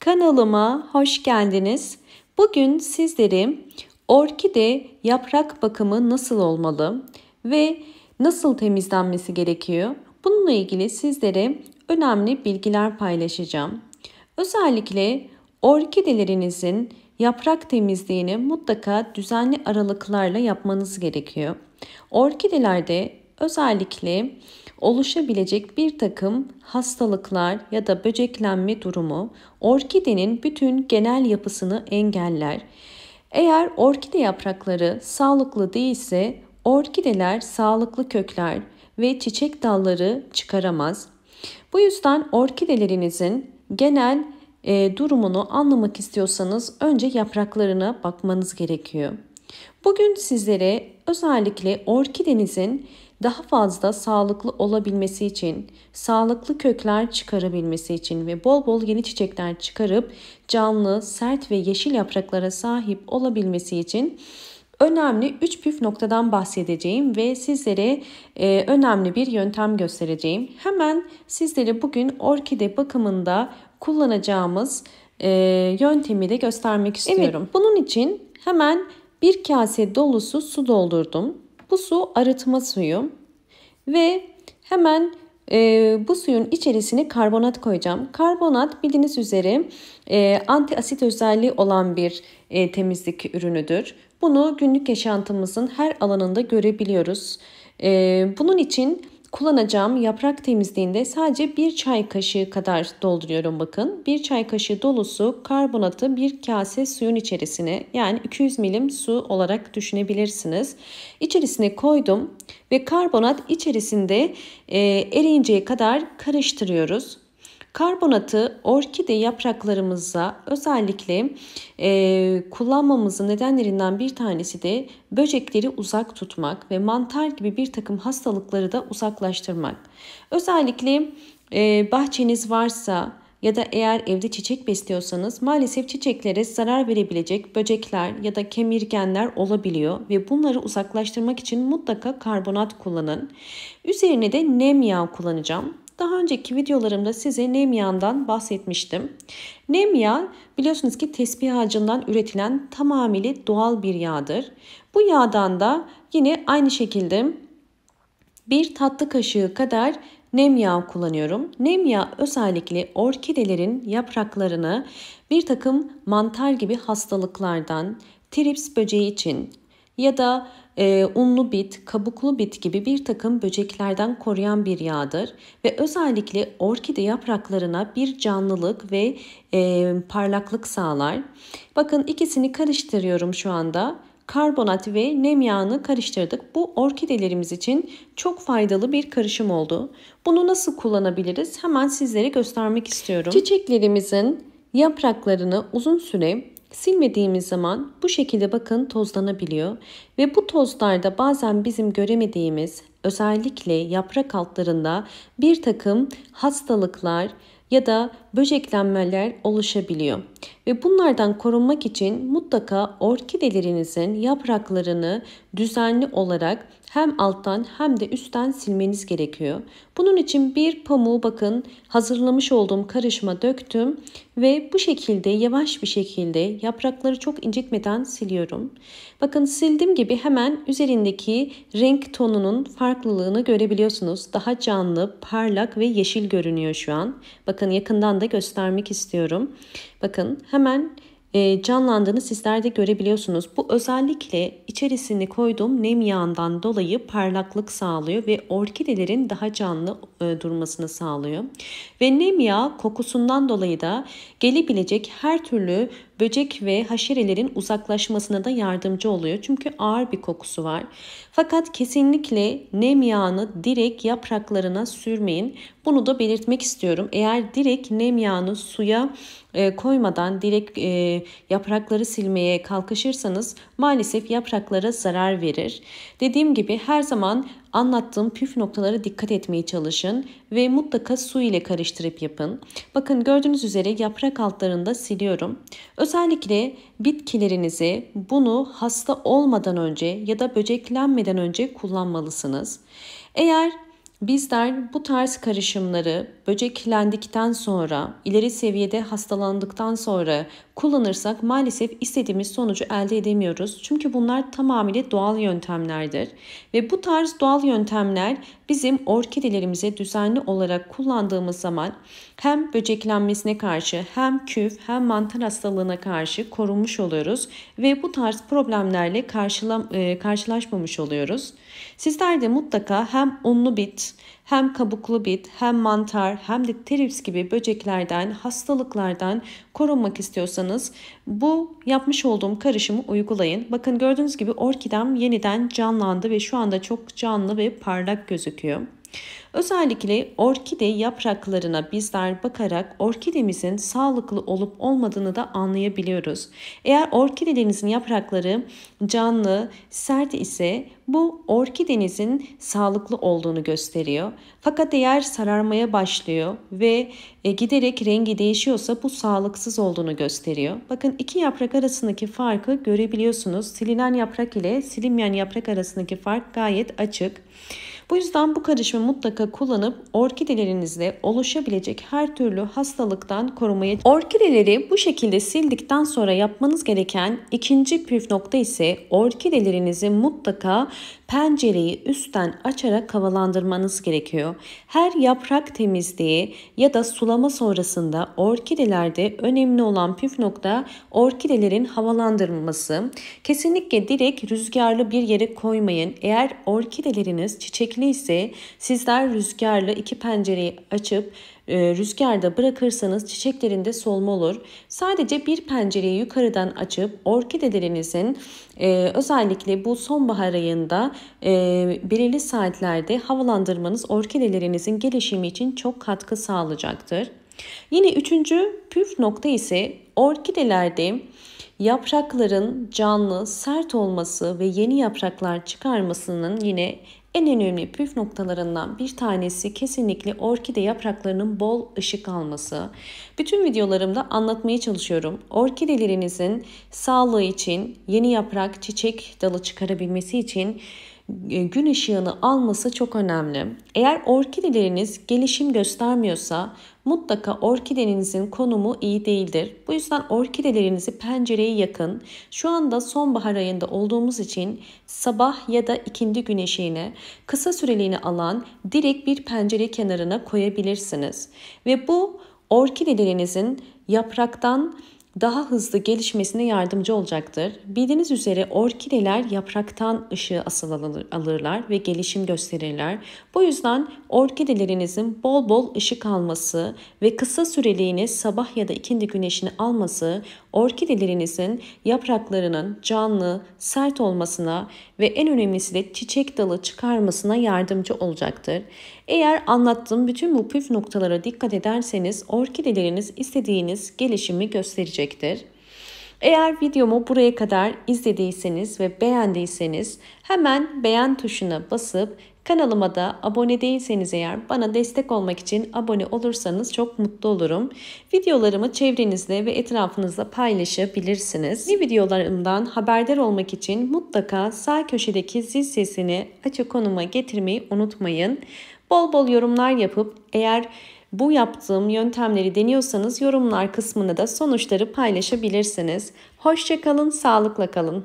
Kanalıma hoş geldiniz. Bugün sizlere orkide yaprak bakımı nasıl olmalı ve nasıl temizlenmesi gerekiyor? Bununla ilgili sizlere önemli bilgiler paylaşacağım. Özellikle orkidelerinizin yaprak temizliğini mutlaka düzenli aralıklarla yapmanız gerekiyor. Orkidelerde özellikle oluşabilecek bir takım hastalıklar ya da böceklenme durumu orkidenin bütün genel yapısını engeller. Eğer orkide yaprakları sağlıklı değilse orkideler sağlıklı kökler ve çiçek dalları çıkaramaz. Bu yüzden orkidelerinizin genel durumunu anlamak istiyorsanız önce yapraklarına bakmanız gerekiyor. Bugün sizlere özellikle orkidenizin daha fazla sağlıklı olabilmesi için, sağlıklı kökler çıkarabilmesi için ve bol bol yeni çiçekler çıkarıp canlı, sert ve yeşil yapraklara sahip olabilmesi için önemli 3 püf noktadan bahsedeceğim ve sizlere önemli bir yöntem göstereceğim. Hemen sizlere bugün orkide bakımında kullanacağımız yöntemi de göstermek istiyorum. Evet, bunun için hemen bir kase dolusu su doldurdum. Bu su arıtma suyu ve hemen bu suyun içerisine karbonat koyacağım. Karbonat bildiğiniz üzere anti asit özelliği olan bir temizlik ürünüdür. Bunu günlük yaşantımızın her alanında görebiliyoruz. Bunun için kullanacağım yaprak temizliğinde sadece 1 çay kaşığı kadar dolduruyorum bakın. 1 çay kaşığı dolusu karbonatı bir kase suyun içerisine, yani 200 milim su olarak düşünebilirsiniz. İçerisine koydum ve karbonat içerisinde eriyinceye kadar karıştırıyoruz. Karbonatı orkide yapraklarımıza özellikle kullanmamızın nedenlerinden bir tanesi de böcekleri uzak tutmak ve mantar gibi bir takım hastalıkları da uzaklaştırmak. Özellikle bahçeniz varsa ya da eğer evde çiçek besliyorsanız maalesef çiçeklere zarar verebilecek böcekler ya da kemirgenler olabiliyor ve bunları uzaklaştırmak için mutlaka karbonat kullanın. Üzerine de nem yağı kullanacağım. Daha önceki videolarımda size nem yağından bahsetmiştim. Nem yağı biliyorsunuz ki tespih ağacından üretilen tamamıyla doğal bir yağdır. Bu yağdan da yine aynı şekilde 1 tatlı kaşığı kadar nem yağı kullanıyorum. Nem yağı özellikle orkidelerin yapraklarını bir takım mantar gibi hastalıklardan, trips böceği için ya da unlu bit, kabuklu bit gibi bir takım böceklerden koruyan bir yağdır ve özellikle orkide yapraklarına bir canlılık ve parlaklık sağlar. Bakın ikisini karıştırıyorum şu anda. Karbonat ve nem yağını karıştırdık. Bu orkidelerimiz için çok faydalı bir karışım oldu. Bunu nasıl kullanabiliriz? Hemen sizlere göstermek istiyorum. Çiçeklerimizin yapraklarını uzun süre silmediğimiz zaman bu şekilde bakın tozlanabiliyor ve bu tozlarda bazen bizim göremediğimiz özellikle yaprak altlarında bir takım hastalıklar ya da böceklenmeler oluşabiliyor. Ve bunlardan korunmak için mutlaka orkidelerinizin yapraklarını düzenli olarak hem alttan hem de üstten silmeniz gerekiyor. Bunun için bir pamuğu bakın hazırlamış olduğum karışıma döktüm ve bu şekilde yavaş bir şekilde yaprakları çok incitmeden siliyorum. Bakın sildiğim gibi hemen üzerindeki renk tonunun farklılığını görebiliyorsunuz. Daha canlı, parlak ve yeşil görünüyor şu an. Bakın yakından da göstermek istiyorum. Bakın hemen canlandığını sizler de görebiliyorsunuz. Bu özellikle içerisine koyduğum nem yağından dolayı parlaklık sağlıyor ve orkidelerin daha canlı durmasını sağlıyor. Ve nem yağı kokusundan dolayı da gelebilecek her türlü böcek ve haşerelerin uzaklaşmasına da yardımcı oluyor. Çünkü ağır bir kokusu var. Fakat kesinlikle nem yağını direkt yapraklarına sürmeyin. Bunu da belirtmek istiyorum. Eğer direkt nem yağını suya koymadan direkt yaprakları silmeye kalkışırsanız maalesef yapraklara zarar verir. Dediğim gibi her zaman anlattığım püf noktalara dikkat etmeye çalışın ve mutlaka su ile karıştırıp yapın. Bakın gördüğünüz üzere yaprak altlarında siliyorum. Özellikle bitkilerinizi bunu hasta olmadan önce ya da böceklenmeden önce kullanmalısınız. Eğer Bizler bu tarz karışımları böceklendikten sonra, ileri seviyede hastalandıktan sonra kullanırsak maalesef istediğimiz sonucu elde edemiyoruz. Çünkü bunlar tamamıyla doğal yöntemlerdir. Ve bu tarz doğal yöntemler bizim orkidelerimize düzenli olarak kullandığımız zaman hem böceklenmesine karşı hem küf hem mantar hastalığına karşı korunmuş oluyoruz. Ve bu tarz problemlerle karşılaşmamış oluyoruz. Sizler de mutlaka hem unlu bit, hem kabuklu bit, hem mantar, hem de trips gibi böceklerden, hastalıklardan korunmak istiyorsanız bu yapmış olduğum karışımı uygulayın. Bakın gördüğünüz gibi orkidem yeniden canlandı ve şu anda çok canlı ve parlak gözüküyor. Özellikle orkide yapraklarına bizler bakarak orkidemizin sağlıklı olup olmadığını da anlayabiliyoruz. Eğer orkidelerinizin yaprakları canlı, sert ise bu orkidenizin sağlıklı olduğunu gösteriyor. Fakat eğer sararmaya başlıyor ve giderek rengi değişiyorsa bu sağlıksız olduğunu gösteriyor. Bakın iki yaprak arasındaki farkı görebiliyorsunuz. Silinen yaprak ile silinmeyen yaprak arasındaki fark gayet açık. Bu yüzden bu karışımı mutlaka kullanıp orkidelerinizde oluşabilecek her türlü hastalıktan korumaya çalışın. Orkideleri bu şekilde sildikten sonra yapmanız gereken ikinci püf nokta ise orkidelerinizi mutlaka pencereyi üstten açarak havalandırmanız gerekiyor. Her yaprak temizliği ya da sulama sonrasında orkidelerde önemli olan püf nokta orkidelerin havalandırılması. Kesinlikle direkt rüzgarlı bir yere koymayın. Eğer orkideleriniz çiçekli ise sizler rüzgarlı iki pencereyi açıp rüzgarda bırakırsanız çiçeklerinde solma olur. Sadece bir pencereyi yukarıdan açıp orkidelerinizin özellikle bu sonbahar ayında belirli saatlerde havalandırmanız orkidelerinizin gelişimi için çok katkı sağlayacaktır. Yine üçüncü püf nokta ise orkidelerde yaprakların canlı, sert olması ve yeni yapraklar çıkarmasının yine en önemli püf noktalarından bir tanesi kesinlikle orkide yapraklarının bol ışık alması. Bütün videolarımda anlatmaya çalışıyorum. Orkidelerinizin sağlığı için, yeni yaprak, çiçek dalı çıkarabilmesi için gün ışığını alması çok önemli. Eğer orkideleriniz gelişim göstermiyorsa mutlaka orkidenizin konumu iyi değildir. Bu yüzden orkidelerinizi pencereye yakın. Şu anda sonbahar ayında olduğumuz için sabah ya da ikindi güneşine kısa süreliğine alan direkt bir pencere kenarına koyabilirsiniz. Ve bu orkidelerinizin yapraktan daha hızlı gelişmesine yardımcı olacaktır. Bildiğiniz üzere orkideler yapraktan ışığı asıl alırlar ve gelişim gösterirler. Bu yüzden orkidelerinizin bol bol ışık alması ve kısa süreliğine sabah ya da ikindi güneşini alması orkidelerinizin yapraklarının canlı, sert olmasına ve en önemlisi de çiçek dalı çıkarmasına yardımcı olacaktır. Eğer anlattığım bütün bu püf noktalara dikkat ederseniz orkideleriniz istediğiniz gelişimi gösterecektir. Eğer videomu buraya kadar izlediyseniz ve beğendiyseniz hemen beğen tuşuna basıp kanalıma da abone değilseniz eğer bana destek olmak için abone olursanız çok mutlu olurum. Videolarımı çevrenizde ve etrafınızda paylaşabilirsiniz. Yeni videolarımdan haberdar olmak için mutlaka sağ köşedeki zil sesini açık konuma getirmeyi unutmayın. Bol bol yorumlar yapıp eğer bu yaptığım yöntemleri deniyorsanız yorumlar kısmına da sonuçları paylaşabilirsiniz. Hoşça kalın, sağlıkla kalın.